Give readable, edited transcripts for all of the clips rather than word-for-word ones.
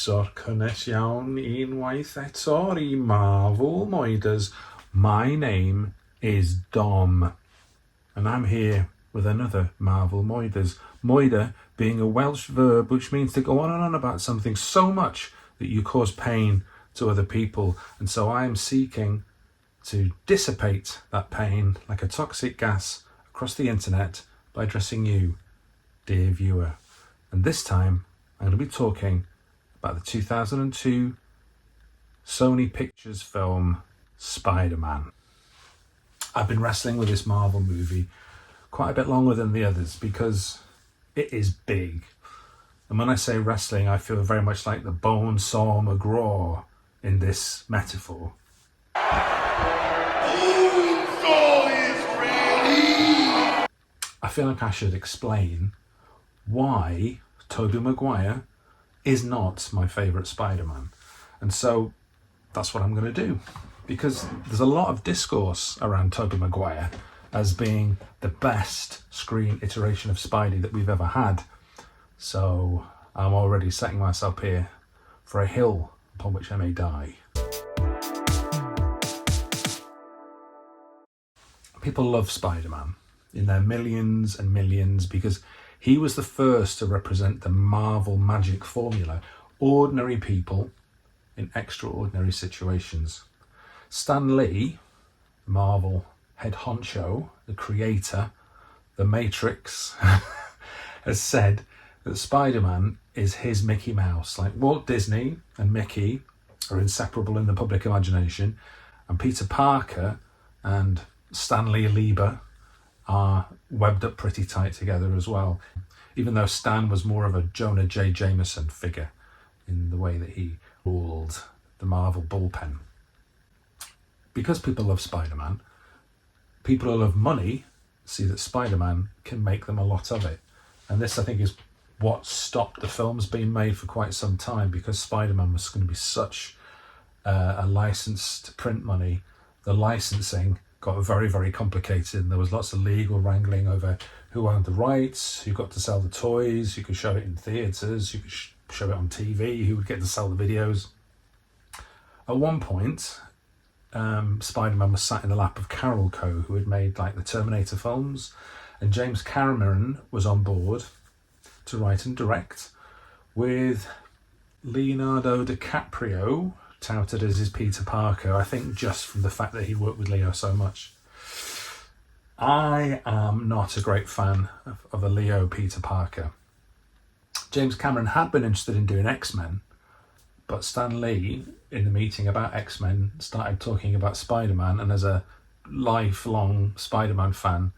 Croeso'r cynnes iawn unwaith eto I Marvel Moiders. My name is Dom, and I'm here with another Marvel Moiders. Moider being a Welsh verb which means to go on and on about something so much that you cause pain to other people. And so I am seeking to dissipate that pain like a toxic gas across the internet by addressing you, dear viewer. And this time I'm going to be talking about the 2002 Sony Pictures film Spider-Man. I've been wrestling with this Marvel movie quite a bit longer than the others because it is big. And when I say wrestling, I feel very much like the Bonesaw McMoiders in this metaphor. I feel like I should explain why Tobey Maguire is not my favourite Spider-Man. And so that's what I'm going to do, because there's a lot of discourse around Tobey Maguire as being the best screen iteration of Spidey that we've ever had. So I'm already setting myself here for a hill upon which I may die. People love Spider-Man in their millions and millions because he was the first to represent the Marvel magic formula. Ordinary people in extraordinary situations. Stan Lee, Marvel head honcho, the creator, the Matrix, has said that Spider-Man is his Mickey Mouse. Like Walt Disney and Mickey are inseparable in the public imagination, and Peter Parker and Stanley Lieber are webbed up pretty tight together as well, even though Stan was more of a Jonah J. Jameson figure in the way that he ruled the Marvel bullpen. Because people love Spider-Man, people who love money see that Spider-Man can make them a lot of it. And this, I think, is what stopped the films being made for quite some time, because Spider-Man was going to be such a license to print money. The licensing got very, very complicated, and there was lots of legal wrangling over who owned the rights, who got to sell the toys, who could show it in theatres, who could show it on TV, who would get to sell the videos. At one point, Spider-Man was sat in the lap of Carol Co., who had made like the Terminator films, and James Cameron was on board to write and direct, with Leonardo DiCaprio touted as his Peter Parker, I think just from the fact that he worked with Leo so much. I am not a great fan of a Leo Peter Parker. James Cameron had been interested in doing X-Men, but Stan Lee, in the meeting about X-Men, started talking about Spider-Man, and as a lifelong Spider-Man fan,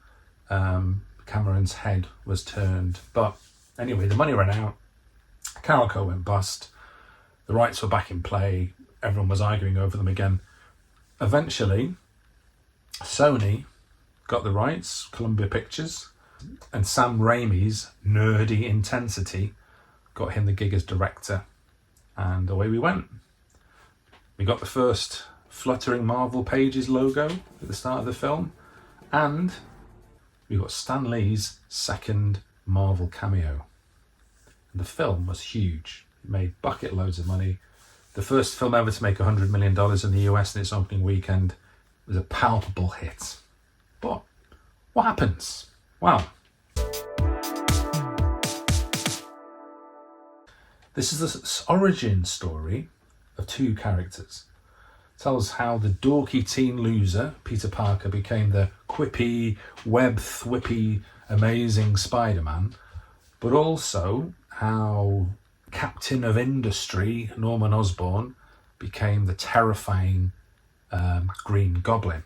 Cameron's head was turned. But anyway, the money ran out, Carol Co. went bust, the rights were back in play, everyone was arguing over them again. Eventually, Sony got the rights, Columbia Pictures, and Sam Raimi's nerdy intensity got him the gig as director, and away we went. We got the first fluttering Marvel Pages logo at the start of the film, and we got Stan Lee's second Marvel cameo. And the film was huge. It made bucket loads of money. The first film ever to make $100 million in the US in its opening weekend. Was a palpable hit. But what happens? Well, this is the origin story of two characters. It tells how the dorky teen loser, Peter Parker, became the quippy, web-thwippy, amazing Spider-Man, but also how Captain of Industry, Norman Osborn, became the terrifying Green Goblin.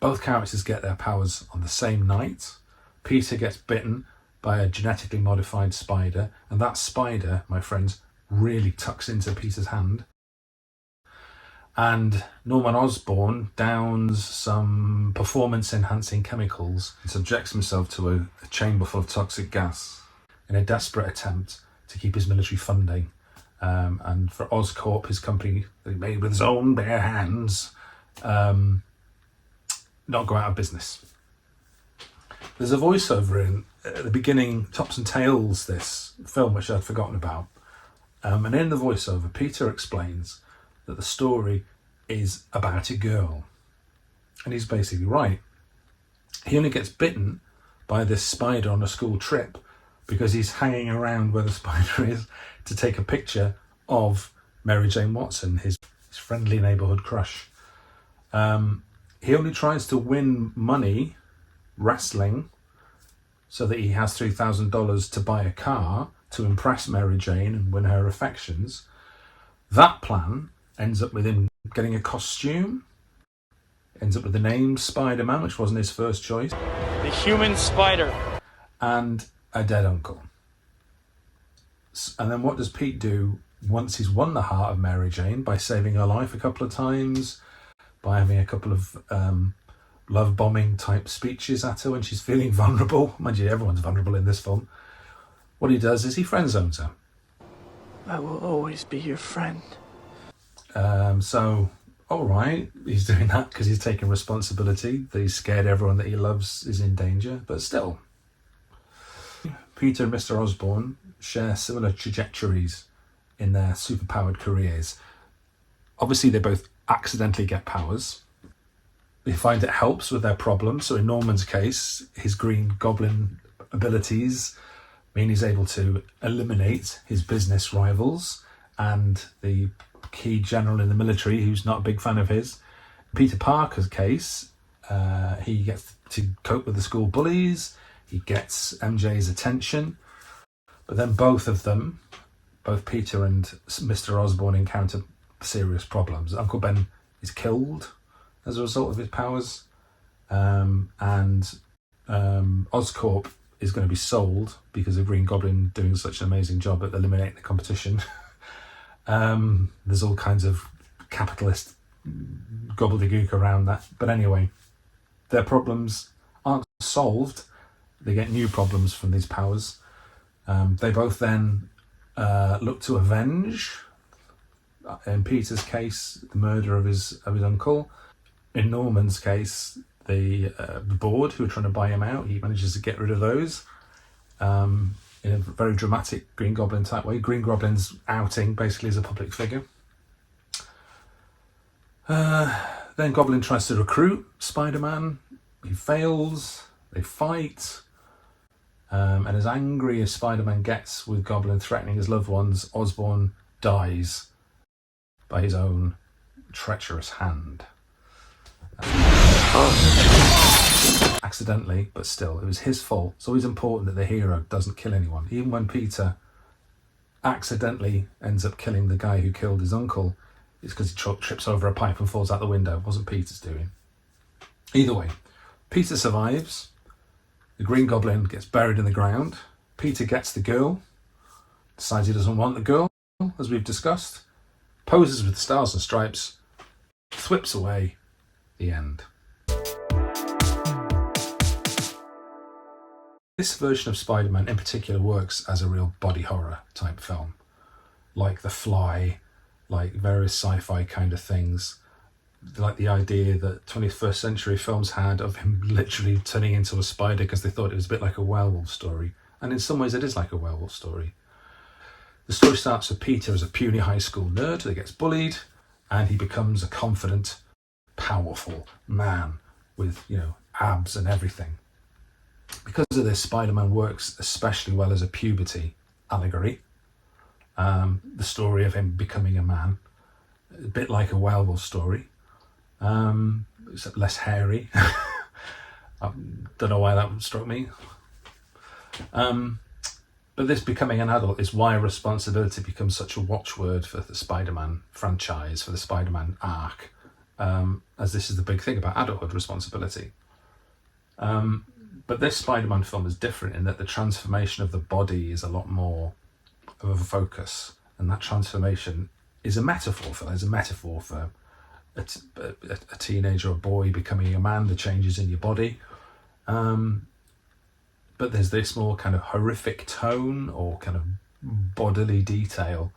Both characters get their powers on the same night. Peter gets bitten by a genetically modified spider, and that spider, my friends, really tucks into Peter's hand. And Norman Osborn downs some performance-enhancing chemicals and subjects himself to a chamber full of toxic gas in a desperate attempt to keep his military funding. And for Oscorp, his company that he made with his own bare hands, not go out of business. There's a voiceover at the beginning, tops and tails this film, which I'd forgotten about, And in the voiceover, Peter explains that the story is about a girl. And he's basically right. He only gets bitten by this spider on a school trip because he's hanging around where the spider is to take a picture of Mary Jane Watson, his friendly neighbourhood crush. He only tries to win money wrestling so that he has $3,000 to buy a car to impress Mary Jane and win her affections. That plan ends up with him getting a costume, ends up with the name Spider-Man, which wasn't his first choice. The human spider. And a dead uncle. And then what does Pete do once he's won the heart of Mary Jane? By saving her life a couple of times, by having a couple of love bombing type speeches at her when she's feeling vulnerable. Mind you, everyone's vulnerable in this film. What he does is he friend zones her. I will always be your friend. So, all right, he's doing that because he's taking responsibility. That he's scared everyone that he loves is in danger, but still. Peter and Mr. Osborn share similar trajectories in their superpowered careers. Obviously, they both accidentally get powers. They find it helps with their problems. So in Norman's case, his Green Goblin abilities mean he's able to eliminate his business rivals and the key general in the military who's not a big fan of his. Peter Parker's case, he gets to cope with the school bullies. He gets MJ's attention. But then both of them, both Peter and Mr. Osborn, encounter serious problems. Uncle Ben is killed as a result of his powers. And Oscorp is going to be sold because of Green Goblin doing such an amazing job at eliminating the competition. There's all kinds of capitalist gobbledygook around that. But anyway, their problems aren't solved. They get new problems from these powers. They both then look to avenge, in Peter's case, the murder of his uncle. In Norman's case, the board who are trying to buy him out, he manages to get rid of those in a very dramatic Green Goblin type way. Green Goblin's outing basically as a public figure. Then Goblin tries to recruit Spider-Man. He fails. They fight. And as angry as Spider-Man gets with Goblin threatening his loved ones, Osborn dies by his own treacherous hand. Accidentally, but still, it was his fault. It's always important that the hero doesn't kill anyone. Even when Peter accidentally ends up killing the guy who killed his uncle, it's because he trips over a pipe and falls out the window. It wasn't Peter's doing. Either way, Peter survives. The Green Goblin gets buried in the ground. Peter gets the girl, decides he doesn't want the girl, as we've discussed, poses with the stars and stripes, thwips away. The end. This version of Spider-Man in particular works as a real body horror type film, like The Fly, like various sci-fi kind of things, like the idea that 21st century films had of him literally turning into a spider because they thought it was a bit like a werewolf story. And in some ways it is like a werewolf story. The story starts with Peter as a puny high school nerd that gets bullied, and he becomes a confident, powerful man with, abs and everything. Because of this, Spider-Man works especially well as a puberty allegory. The story of him becoming a man, a bit like a werewolf story, except less hairy. I don't know why that struck me. But this becoming an adult is why responsibility becomes such a watchword for the Spider-Man franchise, for the Spider-Man arc, as this is the big thing about adulthood responsibility. But this Spider-Man film is different in that the transformation of the body is a lot more of a focus, and that transformation is a metaphor for a teenager or boy becoming a man, the changes in your body. But there's this more kind of horrific tone or kind of bodily detail,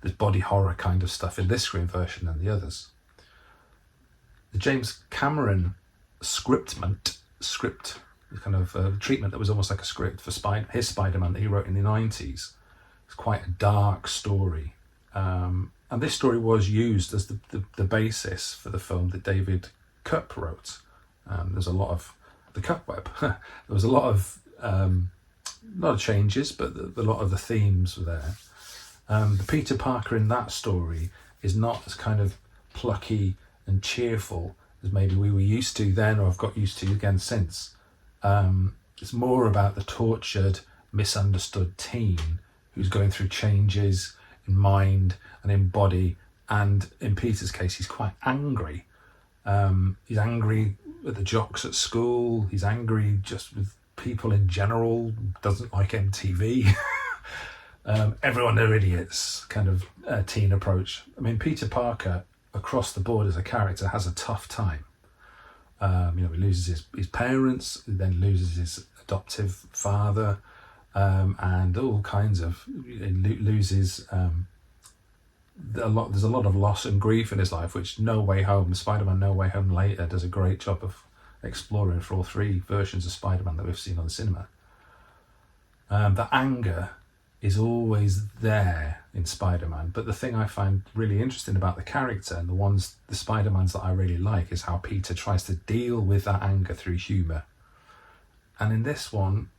this body horror kind of stuff in this screen version than the others. The James Cameron script kind of treatment that was almost like a script for his Spider-Man that he wrote in the 90s. It's quite a dark story, And this story was used as the basis for the film that David Koepp wrote. There's a lot of the Koepp web. There was a lot of changes, but a lot of the themes were there. The Peter Parker in that story is not as kind of plucky and cheerful as maybe we were used to then, or I've got used to again since. It's more about the tortured, misunderstood teen who's going through changes in mind and in body, and in Peter's case, he's quite angry. He's angry at the jocks at school. He's angry just with people in general. Doesn't like MTV. Everyone, they're idiots. Kind of teen approach. I mean, Peter Parker across the board as a character has a tough time. He loses his parents, he then loses his adoptive father, and all kinds of loses. There's a lot of loss and grief in his life, which No Way Home, Spider-Man No Way Home later, does a great job of exploring for all three versions of Spider-Man that we've seen on the cinema. The anger is always there in Spider-Man, but the thing I find really interesting about the character and the Spider-Mans that I really like is how Peter tries to deal with that anger through humour. And in this one,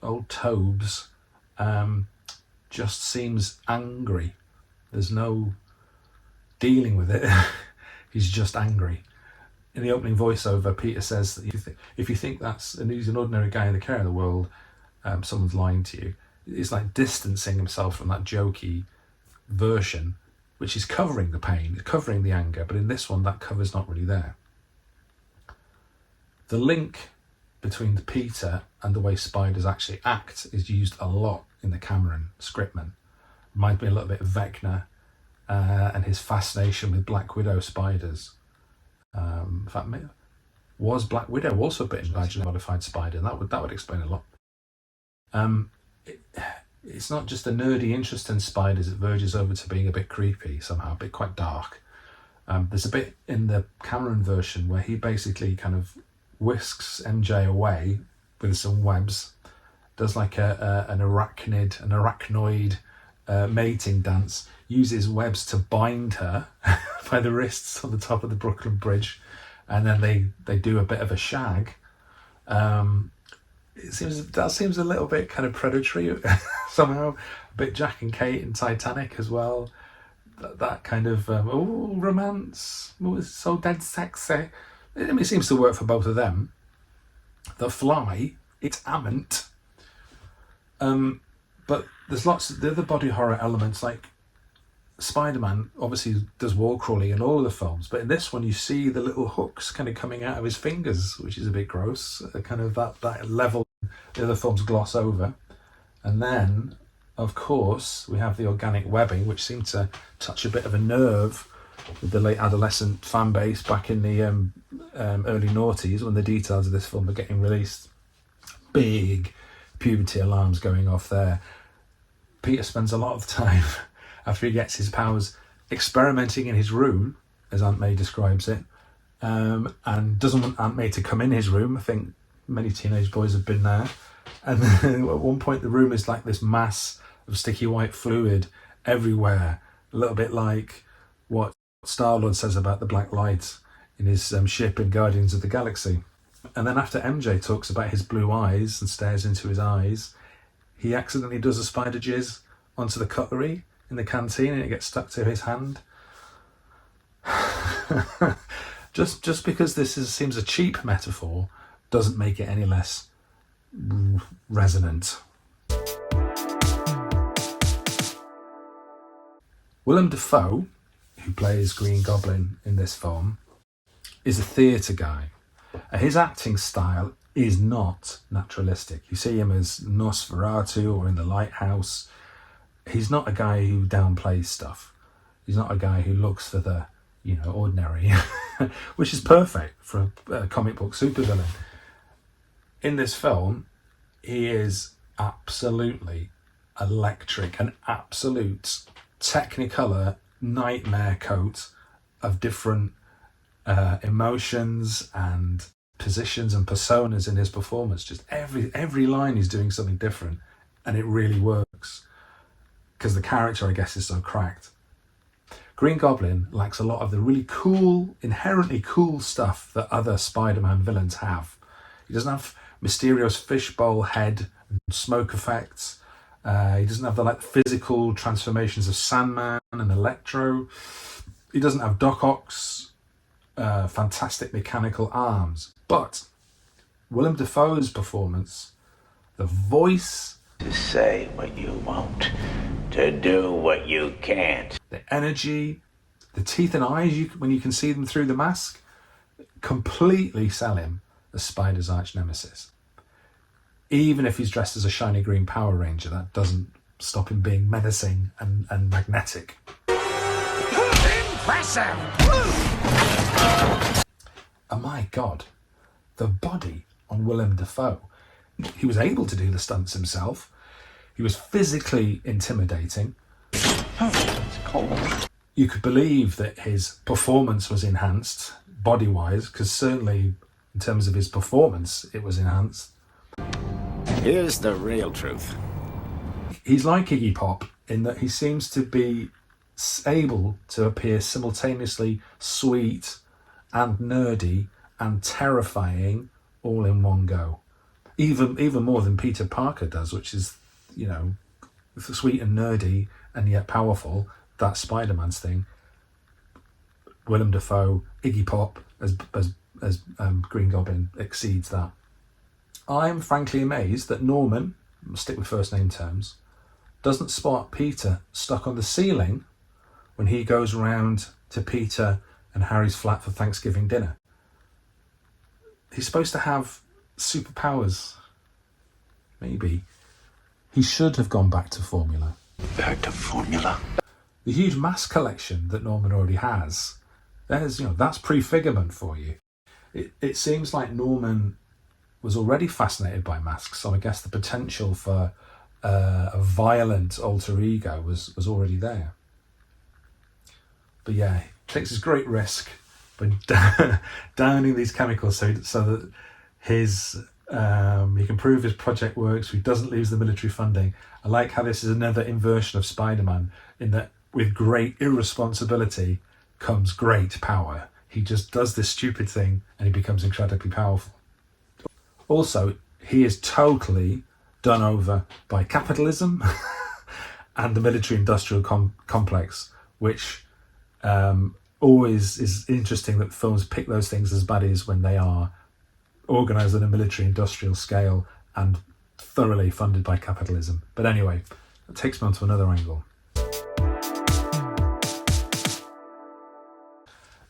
old Tobes just seems angry. There's no dealing with it. He's just angry. In the opening voiceover, Peter says that if you think that's, and he's an ordinary guy in the care of the world, someone's lying to you. It's like distancing himself from that jokey version, which is covering the pain, covering the anger, but in this one, that cover's not really there. The link between the Peter and the way spiders actually act is used a lot in the Cameron scriptman. Reminds me a little bit of Vecna and his fascination with Black Widow spiders. In fact, was Black Widow also bitten by a modified spider? And that would explain a lot. It's not just a nerdy interest in spiders, it verges over to being a bit creepy somehow, a bit quite dark. There's a bit in the Cameron version where he basically kind of whisks MJ away with some webs, does like an arachnoid mating dance, uses webs to bind her by the wrists on the top of the Brooklyn Bridge, and then they do a bit of a shag. That seems a little bit kind of predatory somehow, a bit Jack and Kate and Titanic as well. That kind of romance, it's so dead sexy. I mean, it seems to work for both of them. The Fly, it's Ament. But there's lots of the other body horror elements, like Spider-Man obviously does wall crawling in all of the films, but in this one you see the little hooks kind of coming out of his fingers, which is a bit gross, kind of that level the other films gloss over. And then, of course, we have the organic webbing, which seemed to touch a bit of a nerve with the late adolescent fan base back in the early noughties when the details of this film were getting released. Big puberty alarms going off there. Peter spends a lot of time after he gets his powers experimenting in his room, as Aunt May describes it, and doesn't want Aunt May to come in his room. I think many teenage boys have been there. And then at one point the room is like this mass of sticky white fluid everywhere, a little bit like what Star-Lord says about the black light in his ship in Guardians of the Galaxy. And then after MJ talks about his blue eyes and stares into his eyes, he accidentally does a spider jizz onto the cutlery in the canteen and it gets stuck to his hand. just because this seems a cheap metaphor doesn't make it any less resonant. Willem Dafoe, who plays Green Goblin in this film, is a theatre guy. His acting style is not naturalistic. You see him as Nosferatu or in The Lighthouse. He's not a guy who downplays stuff. He's not a guy who looks for the, ordinary, which is perfect for a comic book supervillain. In this film, he is absolutely electric, an absolute Technicolor nightmare coat of different emotions and positions and personas in his performance. Just every line he's doing something different, and it really works because the character, I guess, is so cracked. Green Goblin lacks a lot of the really cool, inherently cool stuff that other Spider-Man villains have. He doesn't have Mysterio's fishbowl head and smoke effects. He doesn't have the physical transformations of Sandman and Electro. He doesn't have Doc Ock's fantastic mechanical arms. But Willem Dafoe's performance, the voice, to say what you won't, to do what you can't. The energy, the teeth and eyes, when you can see them through the mask, completely sell him as Spider's arch nemesis. Even if he's dressed as a shiny green Power Ranger, that doesn't stop him being menacing and magnetic. Impressive! Oh my God, the body on Willem Dafoe. He was able to do the stunts himself. He was physically intimidating. It's cold. You could believe that his performance was enhanced body-wise, because certainly in terms of his performance, it was enhanced. Here's the real truth. He's like Iggy Pop in that he seems to be able to appear simultaneously sweet and nerdy and terrifying all in one go. Even more than Peter Parker does, which is, sweet and nerdy and yet powerful. That's Spider-Man's thing. Willem Dafoe, Iggy Pop as Green Goblin exceeds that. I'm frankly amazed that Norman, I'll stick with first name terms, doesn't spot Peter stuck on the ceiling when he goes around to Peter and Harry's flat for Thanksgiving dinner. He's supposed to have superpowers. Maybe. He should have gone back to formula. Back to formula. The huge mask collection that Norman already has, that's prefigurement for you. It seems like Norman was already fascinated by masks, so I guess the potential for a violent alter ego was already there. But yeah, he takes this great risk by downing these chemicals so that he can prove his project works, so he doesn't lose the military funding. I like how this is another inversion of Spider-Man, in that with great irresponsibility comes great power. He just does this stupid thing and he becomes incredibly powerful. Also, he is totally done over by capitalism and the military-industrial complex, which always is interesting that films pick those things as baddies when they are organised on a military-industrial scale and thoroughly funded by capitalism. But anyway, that takes me on to another angle.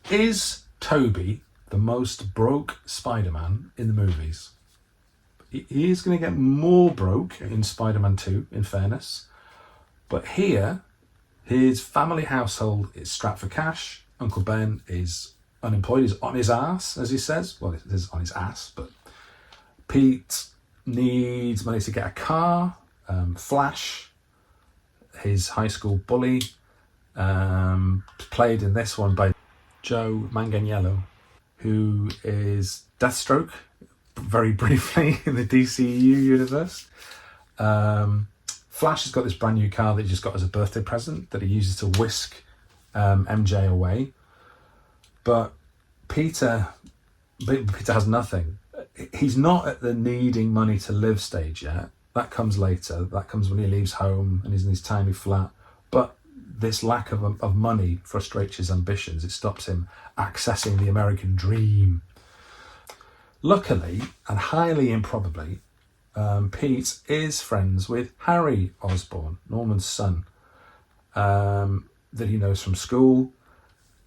Is Tobey the most broke Spider-Man in the movies? He is going to get more broke in Spider-Man 2, in fairness. But here, his family household is strapped for cash. Uncle Ben is unemployed. He's on his ass, as he says. Well, it is on his ass, but Pete needs money to get a car. Flash, his high school bully, played in this one by Joe Manganiello, who is Deathstroke, very briefly, in the DCU universe. Flash has got this brand new car that he just got as a birthday present that he uses to whisk MJ away. But Peter has nothing. He's not at the needing money to live stage yet. That comes later. That comes when he leaves home and he's in his tiny flat. But this lack of money frustrates his ambitions. It stops him accessing the American dream. Luckily, and highly improbably, Pete is friends with Harry Osborn, Norman's son, that he knows from school.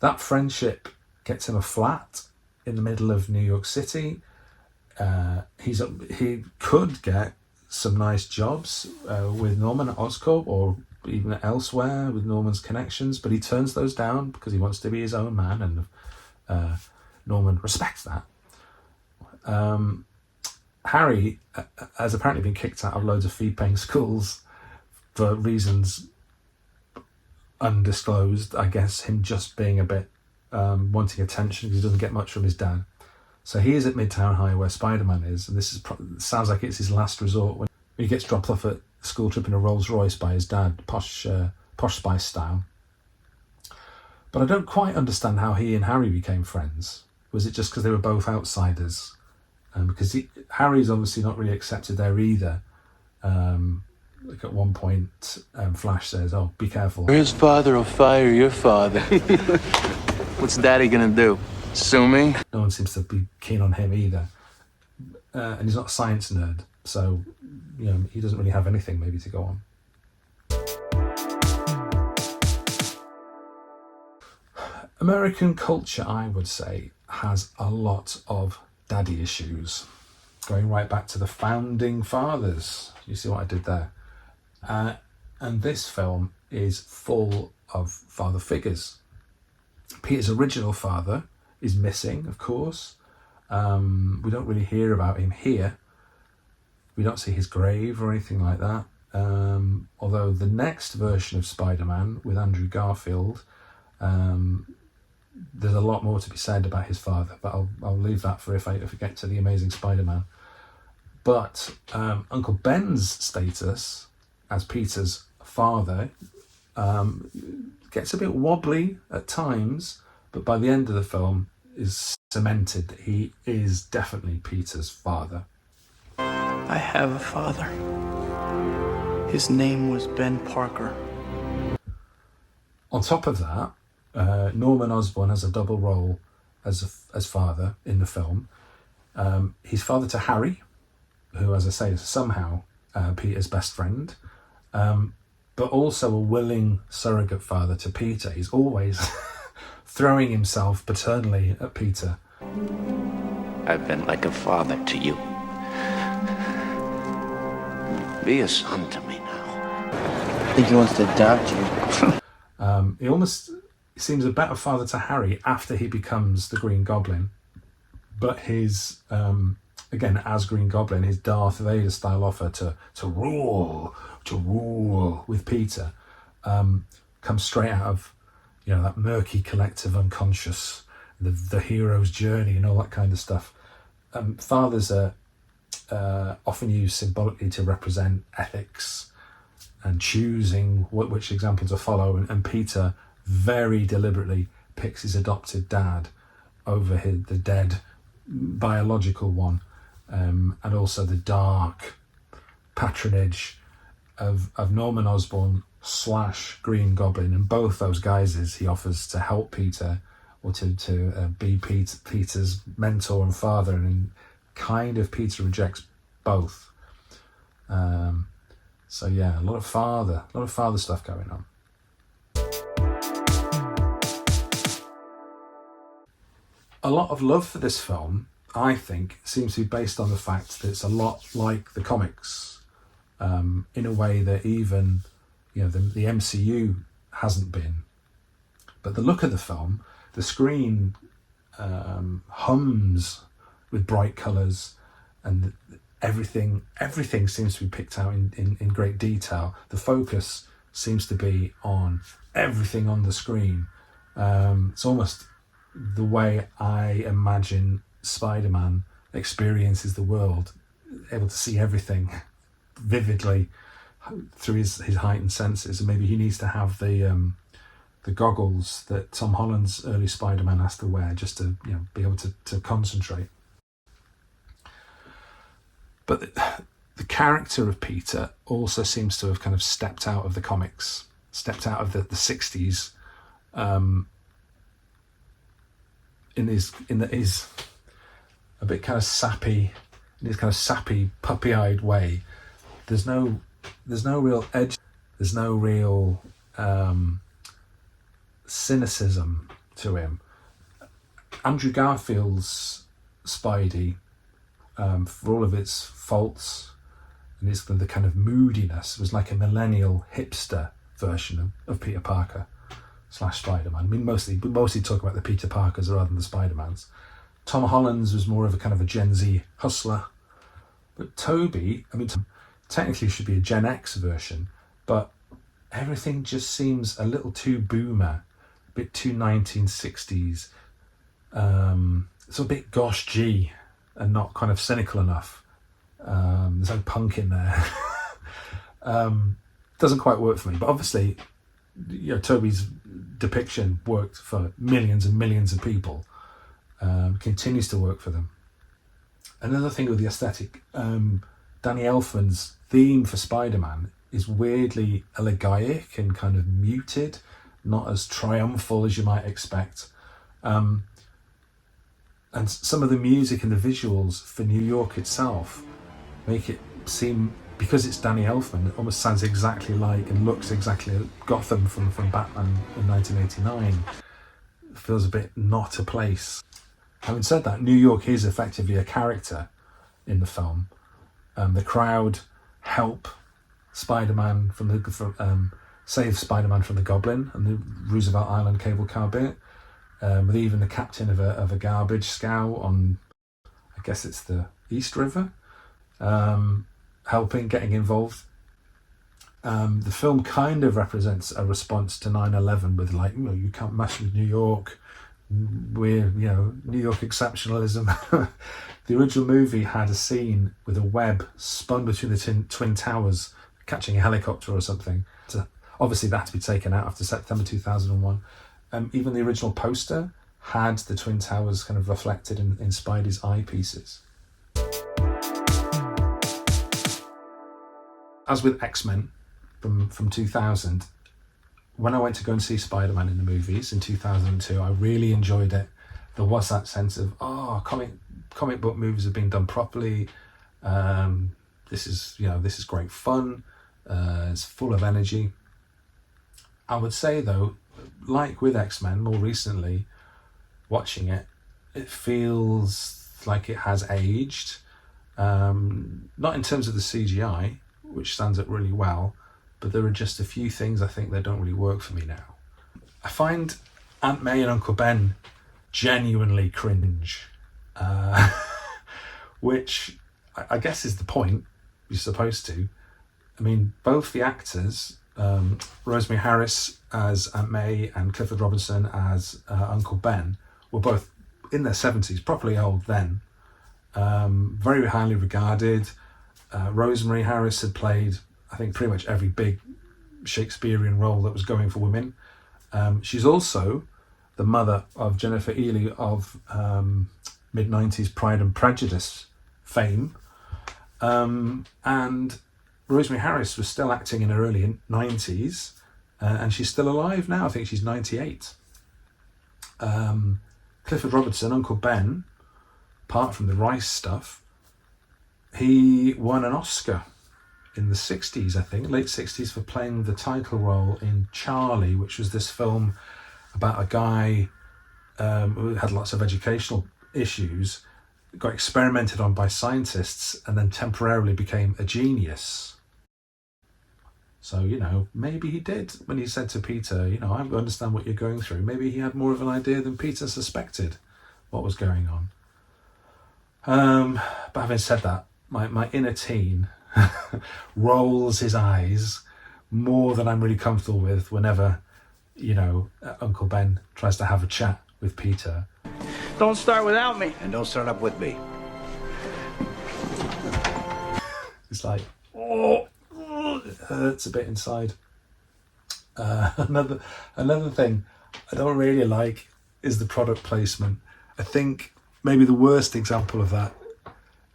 That friendship gets him a flat in the middle of New York City. He could get some nice jobs with Norman at Oscorp or even elsewhere with Norman's connections, but he turns those down because he wants to be his own man, and Norman respects that. Harry has apparently been kicked out of loads of fee-paying schools for reasons undisclosed. I guess him just being a bit wanting attention because he doesn't get much from his dad. So he is at Midtown High where Spider-Man is, and this sounds like it's his last resort when he gets dropped off at a school trip in a Rolls Royce by his dad, posh Spice style. But I don't quite understand how he and Harry became friends. Was it just because they were both outsiders? Because Harry's obviously not really accepted there either. Like at one point, Flash says, "Oh, be careful. His father will fire your father." What's Daddy gonna do? Sue me? No one seems to be keen on him either. And he's not a science nerd, so he doesn't really have anything maybe to go on. American culture, I would say, has a lot of daddy issues, going right back to the founding fathers. You see what I did there? And this film is full of father figures. Peter's original father is missing, of course. We don't really hear about him here. We don't see his grave or anything like that. Although the next version of Spider-Man with Andrew Garfield, there's a lot more to be said about his father, but I'll leave that for if we get to the Amazing Spider-Man. But Uncle Ben's status as Peter's father gets a bit wobbly at times, but by the end of the film is cemented that he is definitely Peter's father. I have a father. His name was Ben Parker. On top of that, Norman Osborn has a double role as father in the film. He's father to Harry, who, as I say, is somehow Peter's best friend, but also a willing surrogate father to Peter. He's always throwing himself paternally at Peter. I've been like a father to you. Be a son to me now. I think he wants to adopt you. He almost seems a better father to Harry after he becomes the Green Goblin. But his, again, as Green Goblin, his Darth Vader style offer to rule with Peter comes straight out of, that murky collective unconscious, the hero's journey and all that kind of stuff. Fathers are often used symbolically to represent ethics and choosing which example to follow, and Peter very deliberately picks his adopted dad over the dead biological one, and also the dark patronage of Norman Osborn / Green Goblin, and both those guises he offers to help Peter or to be Peter's mentor and father, and kind of Peter rejects both. So yeah, a lot of father stuff going on. A lot of love for this film, I think, seems to be based on the fact that it's a lot like the comics, in a way that even the MCU hasn't been. But the look of the film, the screen hums with bright colours, and everything seems to be picked out in great detail. The focus seems to be on everything on the screen. It's almost the way I imagine Spider-Man experiences the world, able to see everything vividly through his heightened senses. And maybe he needs to have the goggles that Tom Holland's early Spider-Man has to wear just to be able to concentrate. But the character of Peter also seems to have kind of stepped out of the comics, stepped out of the 60s, in his a bit kind of sappy, in his kind of sappy, puppy-eyed way. There's no real edge. There's no real cynicism to him. Andrew Garfield's Spidey, for all of its faults and the kind of moodiness, was like a millennial hipster version of Peter Parker / Spider-Man. I mean, we mostly talk about the Peter Parkers rather than the Spider-Mans. Tom Holland's was more of a kind of a Gen Z hustler. But Tobey, technically should be a Gen X version, but everything just seems a little too boomer, a bit too 1960s. It's a bit gosh gee and not kind of cynical enough. There's no punk in there. Doesn't quite work for me, but obviously Tobey's depiction worked for millions and millions of people, continues to work for them. Another thing with the aesthetic, Danny Elfman's theme for Spider-Man is weirdly elegiac and kind of muted, not as triumphal as you might expect. And some of the music and the visuals for New York itself make it seem, because it's Danny Elfman, it almost sounds exactly like and looks exactly like Gotham from Batman in 1989. It feels a bit not a place. Having said that, New York is effectively a character in the film. The crowd help Spider-Man save Spider-Man from the Goblin and the Roosevelt Island cable car bit, with even the captain of a garbage scow on, I guess it's the East River, helping, getting involved. The film kind of represents a response to 9/11 with you can't mess with New York. We're, New York exceptionalism. The original movie had a scene with a web spun between the twin towers, catching a helicopter or something. So obviously that had to be taken out after September 2001. Even the original poster had the twin towers kind of reflected in Spidey's eyepieces. As with X-Men from 2000, when I went to go and see Spider-Man in the movies in 2002, I really enjoyed it. There was that sense of, comic book movies have been done properly. This is great fun. It's full of energy. I would say though, like with X-Men more recently, watching it, it feels like it has aged. Not in terms of the CGI, which stands up really well, but there are just a few things I think that don't really work for me now. I find Aunt May and Uncle Ben genuinely cringe, which I guess is the point. You're supposed to. I mean, both the actors, Rosemary Harris as Aunt May and Clifford Robinson as Uncle Ben, were both in their 70s, properly old then, very highly regarded. Rosemary Harris had played, I think, pretty much every big Shakespearean role that was going for women. She's also the mother of Jennifer Ely of mid-90s Pride and Prejudice fame. And Rosemary Harris was still acting in her early 90s, and she's still alive now. I think she's 98. Clifford Robinson, Uncle Ben, apart from the Rice stuff, he won an Oscar in the 60s, I think, late 60s, for playing the title role in Charlie, which was this film about a guy who had lots of educational issues, got experimented on by scientists, and then temporarily became a genius. So, maybe he did when he said to Peter, I understand what you're going through. Maybe he had more of an idea than Peter suspected what was going on. But having said that, my inner teen rolls his eyes more than I'm really comfortable with whenever, Uncle Ben tries to have a chat with Peter. Don't start without me. And don't start up with me. It's like, it hurts a bit inside. Another thing I don't really like is the product placement. I think maybe the worst example of that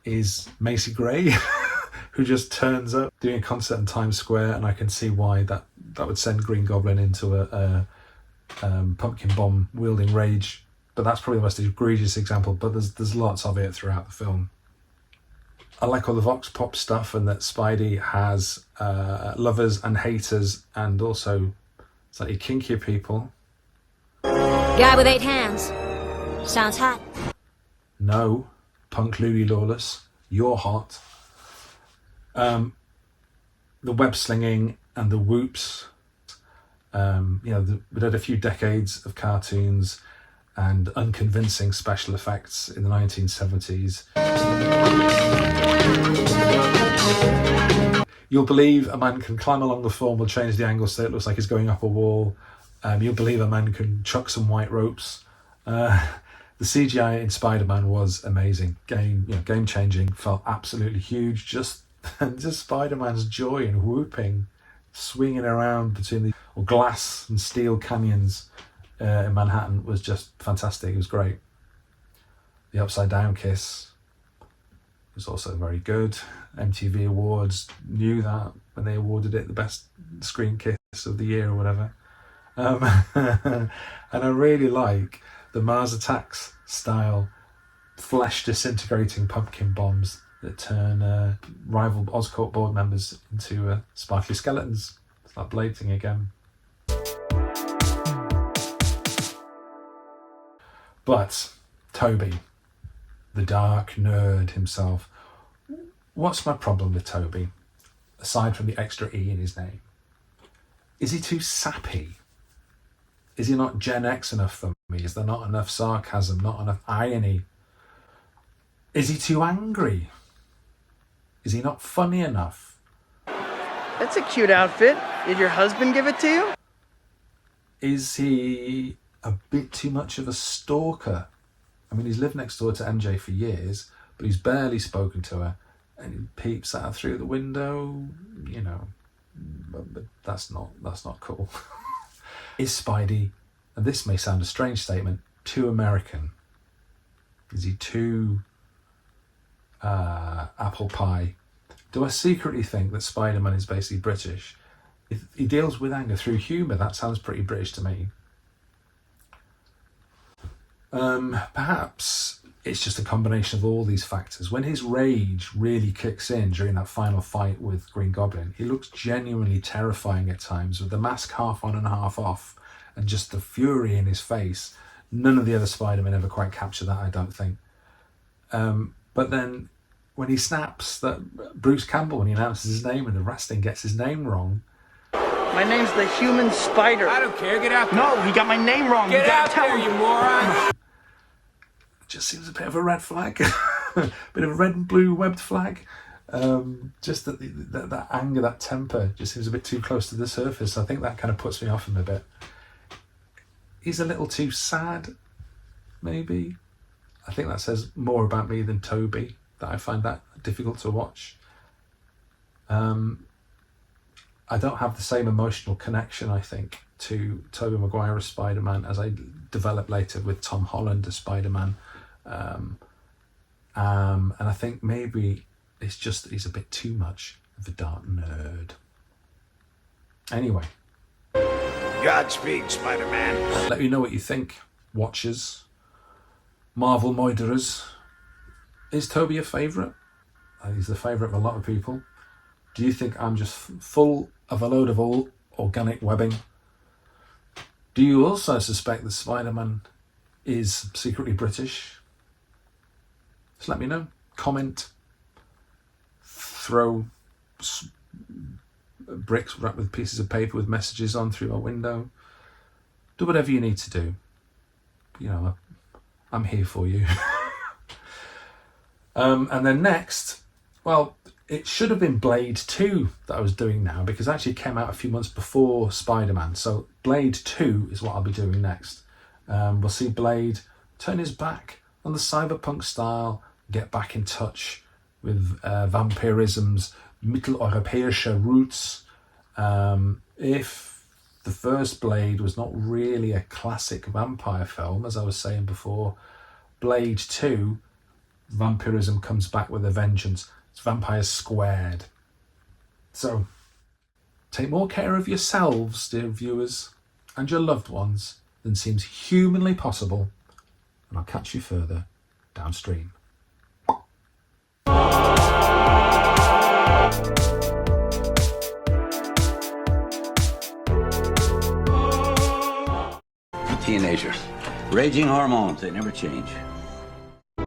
is Macy Gray, who just turns up doing a concert in Times Square, and I can see why that would send Green Goblin into a pumpkin bomb wielding rage. But that's probably the most egregious example, but there's lots of it throughout the film. I like all the Vox Pop stuff, and that Spidey has lovers and haters, and also slightly kinkier people. Guy with 8 hands. Sounds hot. No, punk Louie Lawless, you're hot. The web slinging and the whoops. We had a few decades of cartoons and unconvincing special effects in the 1970s. You'll believe a man can climb along the floor and will change the angle so it looks like he's going up a wall. You'll believe a man can chuck some white ropes. The CGI in Spider-Man was amazing. Game changing, felt absolutely huge. Just Spider-Man's joy and whooping swinging around between the glass and steel canyons in Manhattan was just fantastic. It was great. The upside down kiss was also very good. MTV Awards knew that when they awarded it the best screen kiss of the year or whatever. And I really like the Mars Attacks style flesh disintegrating pumpkin bombs that turn rival Oscorp board members into sparkly skeletons. It's that Blade thing again. But Tobey, the Dark Knerd himself. What's my problem with Tobey, aside from the extra E in his name? Is he too sappy? Is he not Gen X enough for me? Is there not enough sarcasm, not enough irony? Is he too angry? Is he not funny enough? That's a cute outfit. Did your husband give it to you? Is he a bit too much of a stalker? I mean, he's lived next door to MJ for years, but he's barely spoken to her, and he peeps at her through the window, you know. But that's not cool. Is Spidey, and this may sound a strange statement, too American? Is he too apple pie? Do I secretly think that Spider-Man is basically British? If he deals with anger through humour, that sounds pretty British to me. Perhaps it's just a combination of all these factors. When his rage really kicks in during that final fight with Green Goblin, he looks genuinely terrifying at times, with the mask half on and half off, and just the fury in his face. None of the other Spider-Men ever quite capture that, I don't think. But then when he snaps, that Bruce Campbell, when he announces his name and the wrestling gets his name wrong. My name's the Human Spider. I don't care. Get out there. No, he got my name wrong. Get out there, you moron. Just seems a bit of a red flag. Bit of a red and blue webbed flag. Just that anger, that temper just seems a bit too close to the surface. I think that kind of puts me off him a bit. He's a little too sad, maybe. I think that says more about me than Tobey, that I find that difficult to watch. I don't have the same emotional connection, I think, to Tobey Maguire as Spider-Man as I developed later with Tom Holland as Spider-Man. And I think maybe it's just that he's a bit too much of a dark nerd. Anyway. Godspeed, Spider-Man. Let me know what you think, watchers. Marvel Moiders. Is Tobey a favourite? He's the favourite of a lot of people. Do you think I'm just full of a load of all organic webbing? Do you also suspect that Spider-Man is secretly British? Just let me know. Comment. Throw bricks wrapped with pieces of paper with messages on through my window. Do whatever you need to do. You know, I'm here for you. And then next, well, it should have been Blade 2 that I was doing now, because it actually came out a few months before Spider-Man. So Blade 2 is what I'll be doing next. We'll see Blade turn his back on the cyberpunk style, get back in touch with vampirism's Mitteleuropäische roots. If the first Blade was not really a classic vampire film, as I was saying before, Blade 2, vampirism comes back with a vengeance. It's vampires squared. So, take more care of yourselves, dear viewers, and your loved ones than seems humanly possible, and I'll catch you further downstream. Teenagers. Raging hormones, they never change.